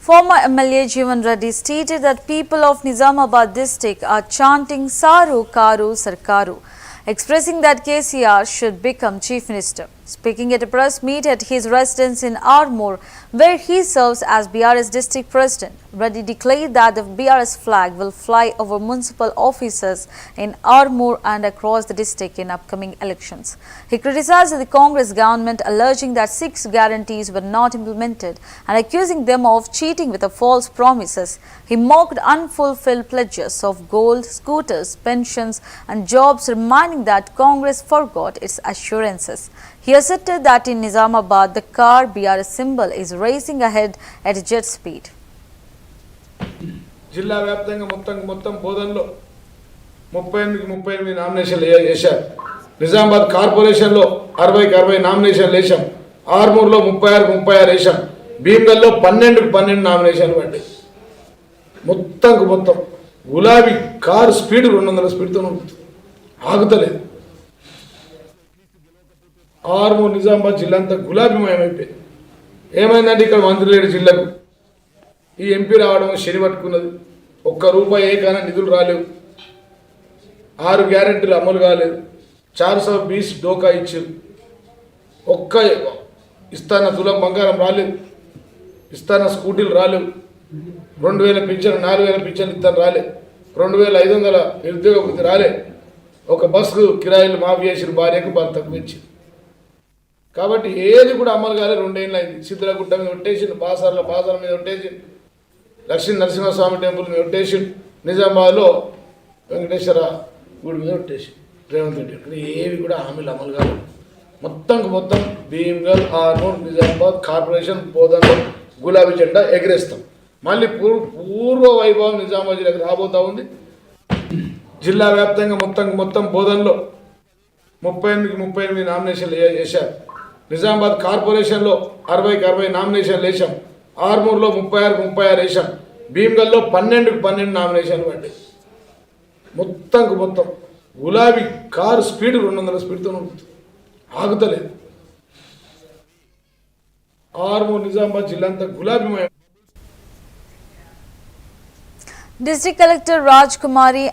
Former MLA Jeevan Reddy stated that people of Nizamabad district are chanting Saru Karu Sarkaru, expressing that KCR should become Chief Minister. Speaking at a press meet at his residence in Armoor, where he serves as BRS District President, Reddy declared that the BRS flag will fly over municipal offices in Armoor and across the district in upcoming elections. He criticized the Congress government, alleging that 6 guarantees were not implemented and accusing them of cheating with the false promises. He mocked unfulfilled pledges of gold, scooters, pensions and jobs, reminding that Congress forgot its assurances. He asserted that in Nizamabad, the car BRS symbol is racing ahead at jet speed. జిల్లా వ్యాప్తంగా మొత్తం బోధనలో 38 నామినేషన్లు వేశారు. నిజామాబాద్ కార్పొరేషన్లో 60 నామినేషన్లు వేశాం. ఆర్మూర్లో 36 వేశాం. భీమ్గల్లో 12 నామినేషన్లు పడ్డాయి. మొత్తం గులాబీ కారు స్పీడ్ 200 స్పీడ్తో ఆగుతలేదు. ఆర్మూర్ నిజామాబాద్ జిల్లా అంతా గులాబీమయమైపోయింది. ఏమైందంటే ఇక్కడ మంత్రి లేడు జిల్లాకు. ఈ ఎంపీ రావడం శని పట్టుకున్నది. ₹1 ఏకైనా నిధులు రాలేవు. 6 గ్యారెంటీలు అమలు కాలేదు. 420 డోకా ఇచ్చారు. ఒక్క ఇస్తాన తులం బంగారం రాలేదు. ఇస్తాన స్కూటీలు రాలేవు. 2000 పింఛను 4000 పింఛను ఇస్తాను రాలే. 2500 నిరుద్యోగ వృత్తి రాలే. ఒక బస్సు కిరాయిలు మాఫీ చేసిన భార్యకు భర్తకు ఇచ్చింది. కాబట్టి ఏది కూడా అమలు కాలే. 2 ఏళ్ళు అయింది. సిద్ధులగుట్ట మీద ఒట్టేసిండు, బాసాల మీద ఒట్టేసిండు, లక్ష్మీ నరసింహస్వామి టెంపుల్ మీద ఒట్టేసిండు, నిజామాబాద్లో వెంకటేశ్వర గుడి మీద ఒట్టేసిండు రేవంత్ రెడ్డి. ఏవి కూడా హామీలు అమలు కాలేదు. మొత్తం భీమ్గల్, ఆర్మూర్, నిజామాబాద్ కార్పొరేషన్ బోధనలో గులాబీ జెండా ఎగరేస్తాం. మళ్ళీ పూర్వ వైభవం నిజామాబాద్ జిల్లాకు రాబోతా ఉంది. జిల్లా వ్యాప్తంగా మొత్తం బోధనలో 38 నామినేషన్లు వేశారు. నిజామాబాద్ కార్పొరేషన్లో 60 నామినేషన్లు వేశాం. ఆర్మూర్లో 36 వేశాం. భీమ్గల్లో 12 నామినేషన్లు పడ్డాయి. మొత్తం గులాబీ కారు స్పీడ్ 200 స్పీడ్తో ఆగుతలేదు. ఆర్మూర్ నిజామాబాద్ జిల్లా అంతా గులాబీమయం. District Collector Raj Kumari